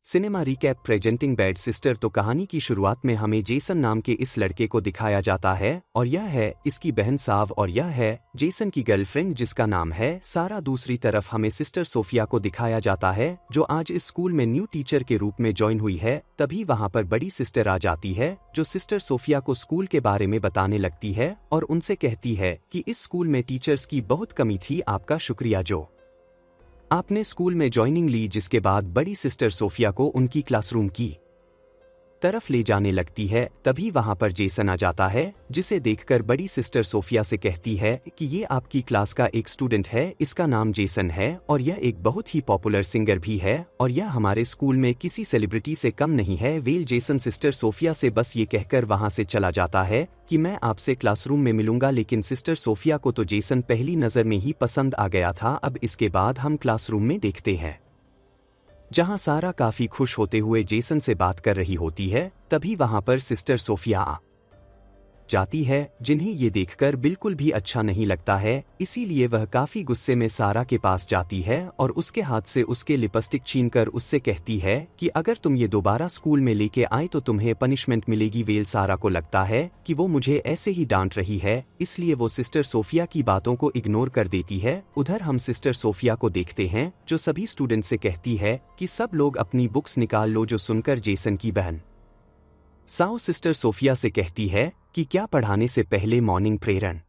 Cinema recap presenting bad sister. तो कहानी की शुरुआत में हमें जेसन नाम के इस लड़के को दिखाया जाता है और यह है इसकी बहन साव और यह है जेसन की गर्लफ्रेंड जिसका नाम है सारा। दूसरी तरफ हमें सिस्टर सोफिया को दिखाया जाता है जो आज इस स्कूल में न्यू टीचर के रूप में ज्वाइन हुई है। तभी वहां पर बड़ी सिस्टर आ जाती है जो सिस्टर सोफिया को स्कूल के बारे में बताने लगती है और उनसे कहती है कि इस स्कूल में टीचर्स की बहुत कमी थी, आपका शुक्रिया जो आपने स्कूल में ज्वाइनिंग ली। जिसके बाद बड़ी सिस्टर सोफिया को उनकी क्लासरूम की तरफ ले जाने लगती है। तभी वहां पर जेसन आ जाता है जिसे देखकर बड़ी सिस्टर सोफिया से कहती है कि ये आपकी क्लास का एक स्टूडेंट है, इसका नाम जेसन है और यह एक बहुत ही पॉपुलर सिंगर भी है और यह हमारे स्कूल में किसी सेलिब्रिटी से कम नहीं है। वेल जेसन सिस्टर सोफिया से बस ये कहकर वहां से चला जाता है कि मैं आपसे क्लासरूम में मिलूंगा। लेकिन सिस्टर सोफिया को तो जेसन पहली नजर में ही पसंद आ गया था। अब इसके बाद हम क्लासरूम में देखते हैं जहां सारा काफी खुश होते हुए जेसन से बात कर रही होती है। तभी वहां पर सिस्टर सोफिया आ जाती है जिन्हें ये देखकर बिल्कुल भी अच्छा नहीं लगता है, इसीलिए वह काफी गुस्से में सारा के पास जाती है और उसके हाथ से उसके लिपस्टिक छीनकर उससे कहती है कि अगर तुम ये दोबारा स्कूल में लेके आए तो तुम्हें पनिशमेंट मिलेगी। वेल सारा को लगता है कि वो मुझे ऐसे ही डांट रही है, इसलिए वो सिस्टर सोफिया की बातों को इग्नोर कर देती है। उधर हम सिस्टर सोफिया को देखते हैं जो सभी स्टूडेंट से कहती है कि सब लोग अपनी बुक्स निकाल लो। जो सुनकर जेसन की बहन साओ सिस्टर सोफिया से कहती है कि क्या पढ़ाने से पहले मॉर्निंग प्रेयर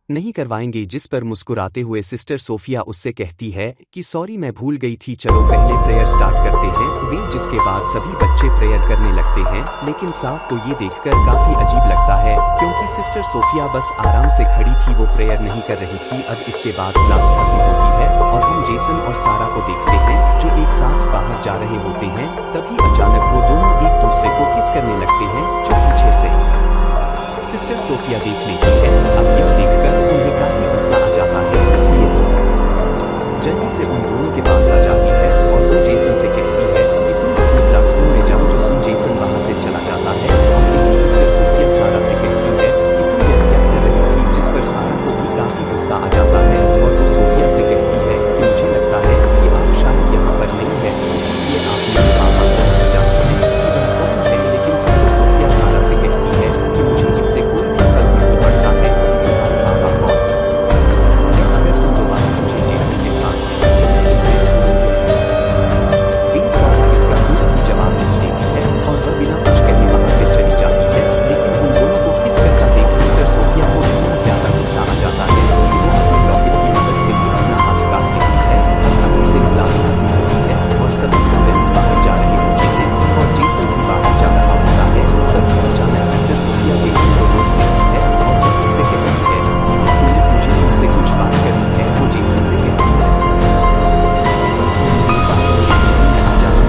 नहीं करवाएंगे, जिस पर मुस्कुराते हुए सिस्टर सोफिया उससे कहती है कि सॉरी मैं भूल गई थी, चलो पहले प्रेयर स्टार्ट करते हैं। वे जिसके बाद सभी बच्चे प्रेयर करने लगते हैं। लेकिन साफ को ये देखकर काफी अजीब लगता है क्योंकि सिस्टर सोफिया बस आराम से खड़ी थी, वो प्रेयर नहीं कर रही थी। अब इसके बाद क्लास खत्म होती है और हम जेसन और सारा को देखते हैं जो एक साथ बाहर जा रहे होते हैं। तभी अचानक वो दोनों एक दूसरे को किस करने लगते हैं जो पीछे से सिस्टर सोफिया देख लेती है। अब यह देखकर उन्हें काफी गुस्सा आ जाता है, इसलिए वो जल्दी से उन दोनों के पास आ जाती है और वो जेसन से कहती है कि तुम अपने क्लासरूम में जाओ। जो सुन जेसन वहां से चला जाता है और फिर सिस्टर सोफिया सारा से कहती है कि तुम यह क्या कर रही थी, जिस पर सारा को भी काफी गुस्सा आ जाता है और वो सोफिया से कहती है कि मुझे लगता है कि आप शायद यहाँ पर नहीं है, इसलिए आप मेरे पापा को नहीं जानते हैं कि वह कौन है। लेकिन सिस्टर सोफिया सारा से कहती है कि मुझे इससे कोई भी फर्क नहीं पड़ता है तुम्हारे पापा कौन है, अगर तुम दोबारा मुझे जेसन के साथ सारा इसका कोई भी जवाब नहीं देती है और वह बिना कुछ कहे वहां से चली जाती है। लेकिन उन दोनों को किस करता देख सिस्टर सोफिया को इतना ज्यादा गुस्सा आ जाता है कि वो अपनी रॉकेट की मदद से भी अपना हाथ काट लेती है। अगले दिन क्लास खत्म होती है और सभी स्टूडेंट्स बाहर जा रहे होते हैं और जेसन भी बाहर जा रहा होता है। तभी अचानक सिस्टर सोफिया जेसन को रोक देती है और वह उससे कहती है कि मुझे तुमसे कुछ बात करनी है। वो जेसन से कहती है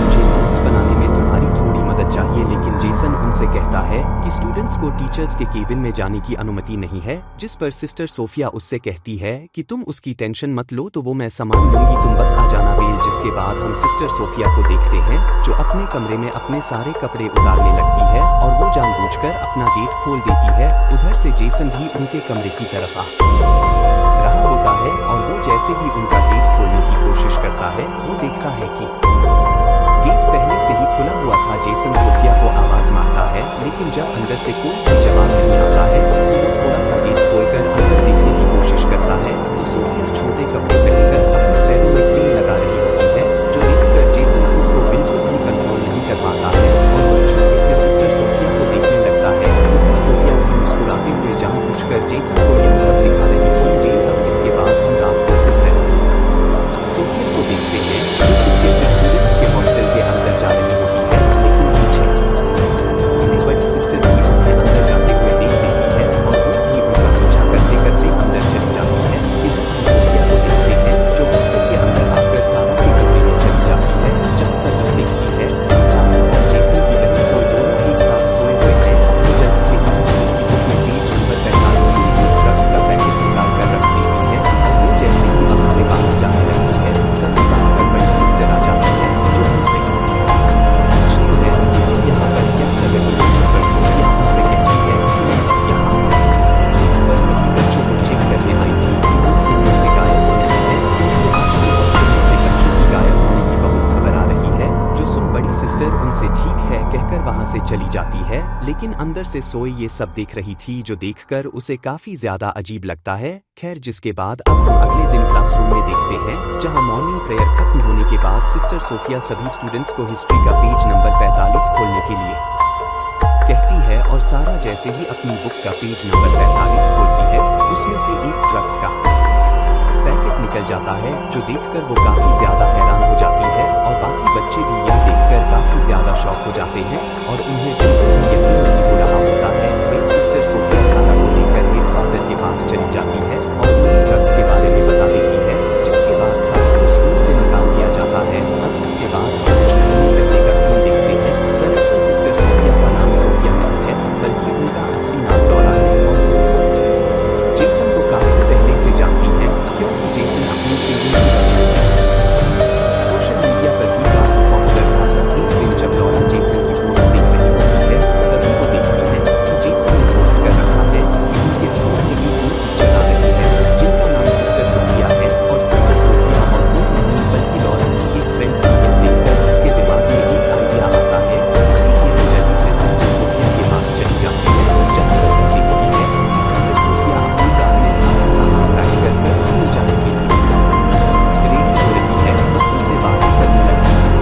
मुझे नोट्स बनाने में तुम्हारी थोड़ी मदद चाहिए। लेकिन जेसन उनसे कहता है कि स्टूडेंट्स को टीचर्स के केबिन में जाने की अनुमति नहीं है, जिस पर सिस्टर सोफिया उससे कहती है कि तुम उसकी टेंशन मत लो, तो वो मैं संभाल लूंगी, तुम बस आ जाना। वेल जिसके बाद हम सिस्टर सोफिया को देखते हैं जो अपने कमरे में अपने सारे कपड़े उतारने लगती है और वो जानबूझकर अपना गेट खोल देती है। उधर से जेसन भी उनके कमरे की तरफ आ रहा होता है और वो जैसे ही उनका गेट खोलने की कोशिश करता है वो देखता है कि गेट पहले से ही खुला हुआ था। जेसन सोफिया को आवाज मारता है लेकिन जब अंदर से कोई भी जवाब नहीं आता है तो वो थोड़ा सा गेट खोलकर अंदर देखने की कोशिश करता है तो सोफिया छोटे कपड़े पहनकर अपने पैरों में क्रीम लगा रही होती है, जो देखकर जेसन खुद को बिल्कुल भी कंट्रोल नहीं कर पाता है और वो चुपके से सिस्टर सोफिया को देखने लगता है। उधर सोफिया भी मुस्कुराते हुए जानबूझकर जेसन को यह सब दिखा रही थी। अब इसके बाद हम रात को सिस्टर सोफिया को देखते हैं जो चुपके से स्टूडेंट्स के हॉस्टल के अंदर जा रही होती है, लेकिन पीछे से बड़ी सिस्टर भी उनके अंदर सिस्टर उनसे ठीक है कहकर वहां से चली जाती है, लेकिन अंदर से सोई ये सब देख रही थी, जो देखकर उसे काफी ज्यादा अजीब लगता है। खैर, जिसके बाद अब हम अगले दिन क्लासरूम में देखते हैं, जहां मॉर्निंग प्रेयर खत्म होने के बाद सिस्टर सोफिया सभी स्टूडेंट्स को हिस्ट्री का पेज नंबर 45 खोलने के लिए कहती है, और सारा जैसे ही अपनी बुक का पेज नंबर 45 खोलती है, उसमें से एक ड्रग्स का पैकेट निकल जाता है, जो देखकर वो काफी ज्यादा हैरान हो जाती है, और बाकी बच्चे भी यह देखकर काफी ज्यादा शॉक हो जाते हैं, और उन्हें बिल्कुल भी यकीन नहीं हो रहा होता है। फिर सिस्टर सोफिया सारा को लेकर एक फादर के पास चली जाती है और उन्हें ड्रग्स के बारे में बता देती है, जिसके बाद सारा को स्कूल से निकाल दिया जाता है। अब इसके बाद पहले का सीन देखते हैं। दरअसल सिस्टर सोफिया का नाम सोफिया नहीं है, बल्कि उनका असली नाम लॉरा है, और जेसन को काफी पहले से जानती है, क्योंकि जेसन अपनी सिंगिंग की वजह से सोशल मीडिया पर भी काफी पॉपुलर था। तब एक दिन जब लॉरा जेसन की पोस्ट देख रही होती है, तभी वो देखती है कि जेसन ने पोस्ट कर रखा है कि उनके स्कूल में एक न्यू टीचर आ रही है, जिनका नाम सिस्टर सोफिया है, और सिस्टर सोफिया और कोई नहीं बल्कि लॉरा की एक फ्रेंड थी। यह देखकर उसके दिमाग में एक आइडिया आता है, इसीलिए वो जल्दी से सिस्टर सोफिया के पास चली जाती है, जहाँ वो देखती है कि सिस्टर सोफिया अपनी कार में सारा सामान पैक कर स्कूल जाने के लिए रेडी हो रही है और उनसे बातें करने लगती है।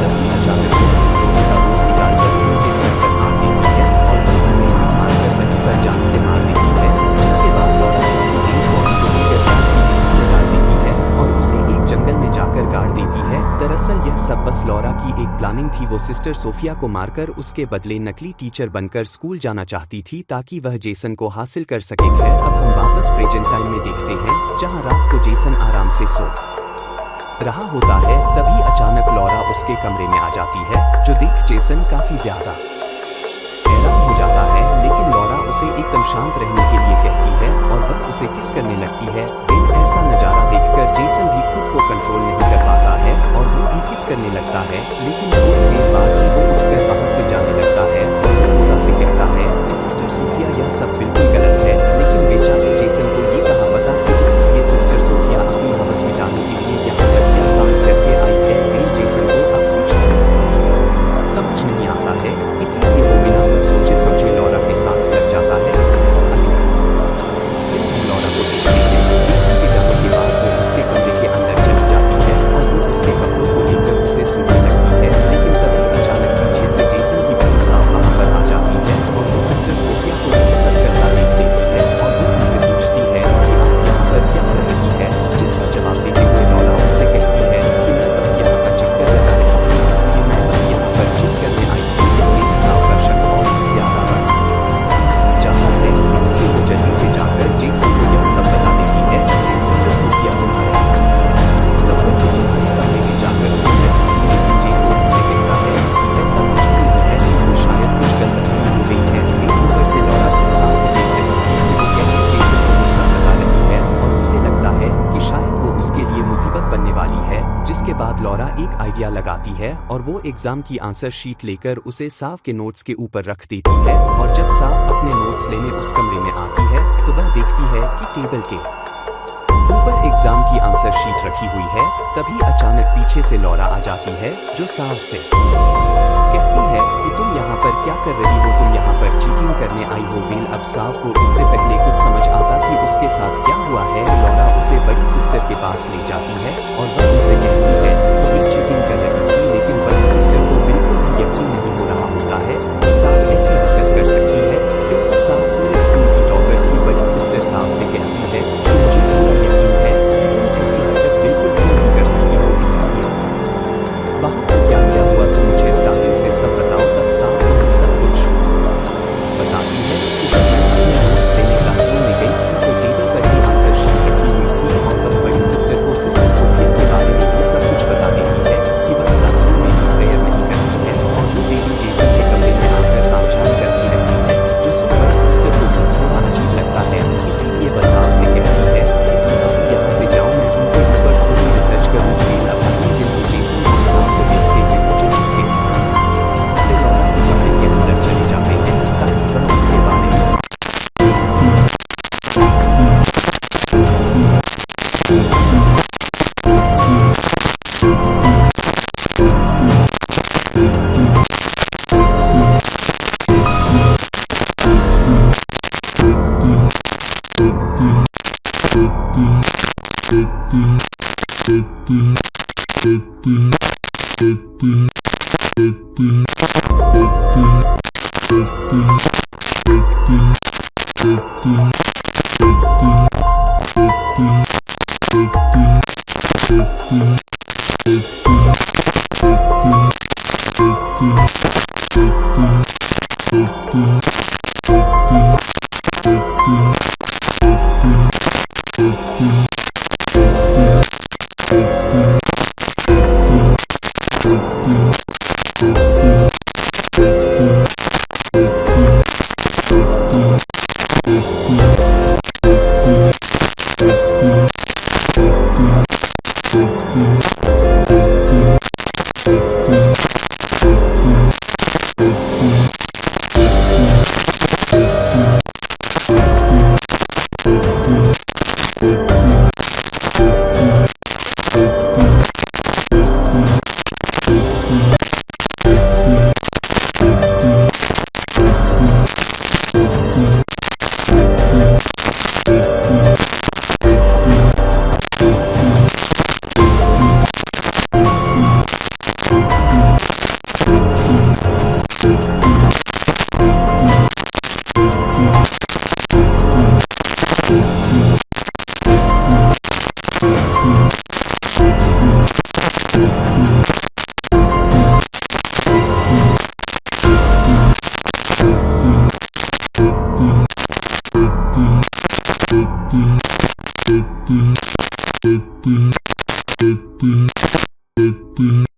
तभी अचानक वो रोटी का रूप निकालकर उनके सर पर हाथ देती है, और वो उन्हें हाथ मारकर वहीं पर जान से मार देती है, जिसके बाद लॉरा उसकी डेड बॉडी को लेकर कार की डिक्की में डाल देती है और उसे एक जंगल में जाकर गाड़ देती है। दरअसल यह सब बस लॉरा की एक प्लानिंग थी। वो सिस्टर सोफिया को मारकर उसके बदले नकली टीचर बनकर स्कूल जाना चाहती थी, ताकि वह जेसन को हासिल कर सके। खैर, अब हम वापस प्रेजेंट टाइम में देखते हैं, जहां रात को जेसन आराम से सो रहा होता है। तभी अचानक लॉरा उसके कमरे में आ जाती है, जो देख जेसन काफी ज्यादा हैरान हो जाता है, लेकिन लॉरा उसे एकदम शांत रहने के लिए कहती है, और वह उसे किस करने लगती है। ऐसा नजारा देखकर जेसन भी खुद को कंट्रोल नहीं कर पाता है, और वो भी किस करने लगता है, लेकिन थोड़ी देर बाद ही वो उठकर वहां से जाने लगता है, और वो लॉरा से कहता है कि सिस्टर सोफिया यह सब बिल्कुल गलत है। लेकिन बेचारे जेसन को ये कहाँ पता कि उसकी ये सिस्टर सोफिया अपनी हवस मिटाने के लिए यहाँ पर क्या काम करके आई है। जेसन को अब कुछ समझ नहीं आता है, इसीलिए वो बिना कुछ सोचे समझे लॉरा के साथ लग जाता है। लॉरा को देखते हैं, जेसन के जाने के बाद वो उसके कमरे के अंदर चली जाती है, और वो उसके कपड़ों को लेकर उसे सूंघने लगती है, लेकिन तभी अचानक पीछे से जेसन की बहन साहब वहां पर आ जाती है, और वो सिस्टर सोफिया को सब करता देख लेती है, और वो उनसे पूछती है कि आप यहाँ पर क्या कर रही है, जिसका जवाब देते हुए लॉरा उससे कहती है कि मैं बस यहाँ पर चक्कर लगा रही थी, इसलिए मैं बस यहाँ पर चिल करने आई थी। एक साहब का शक और भी ज्यादा बढ़ जाता है, इसलिए वो जल्दी से जाकर जेसन को यह सब बता देती है कि सिस्टर सोफिया तुम्हारे तब वो तुम्हारे कमरे में जाकर सो रही थी। लेकिन जेसन उससे कहता है कि ऐसा कुछ भी नहीं है, तो शायद कुछ गलती हो गई है। एक ऊपर से लॉरा के साथ देख रही थी कि वो कैसे जेसन को वो सब बता रही है, और उसे लगता है कि शायद वो उसके लिए मुसीबत बनने वाली है। जिसके बाद लॉरा एक आइडिया लगाती है, और वो एग्जाम की आंसर शीट लेकर उसे साफ के नोट्स के ऊपर रख देती है, और जब साफ अपने नोट्स लेने उस कमरे में आती है, तो वह देखती है कि टेबल के ऊपर एग्जाम की आंसर शीट रखी हुई है। तभी अचानक पीछे से लॉरा आ जाती है, जो साफ से कहती है कि तुम यहाँ पर क्या कर रही हो, तुम यहाँ पर चीटिंग करने आई हो। वेल, अब साफ को इससे पहले कुछ समझ आता कि उसके साथ क्या हुआ है, लॉरा उसे बड़ी सिस्टर के पास ले जाती है, और वह उनसे कहती है कि ये चीटिंग कर रही थी, लेकिन बड़ी सिस्टर को बिल्कुल भी यकीन नहीं हो रहा होता है कि साफ ऐसी हरकत कर सकती है, क्योंकि साफ पूरे स्कूल की टॉपर थी। बड़ी सिस्टर साफ से कहती है कि मुझे पूरा यकीन है कि तुम ऐसी हरकत बिल्कुल भी नहीं कर सकती हो, इसीलिए वहाँ पर क्या हुआ तुम मुझे स्टार्टिंग से सब बताओ। तब साफ उन्हें सब कुछ बताती है कि जब मैं अपने नोट्स लेने क्लासरूम में गई थी, तो टेबल पर ही आंसर शीट रखी हुई थी, और वह बड़ी सिस्टर को सिस्टर सोफिया के बारे में भी सब कुछ बता देती है कि वह क्लासरूम में भी प्रेयर नहीं करती है, और वो डेली जेसन के कमरे में आकर तामझाम करती रहती है, जो सुन बड़ी सिस्टर को भी थोड़ा अजीब लगता है। इसीलिए वह साफ से कहती है कि तुम अभी यहाँ से जाओ, मैं उनके ऊपर थोड़ी रिसर्च करूँगी। अब अगले दिन वो जेसन और साफ को देखते Thank you.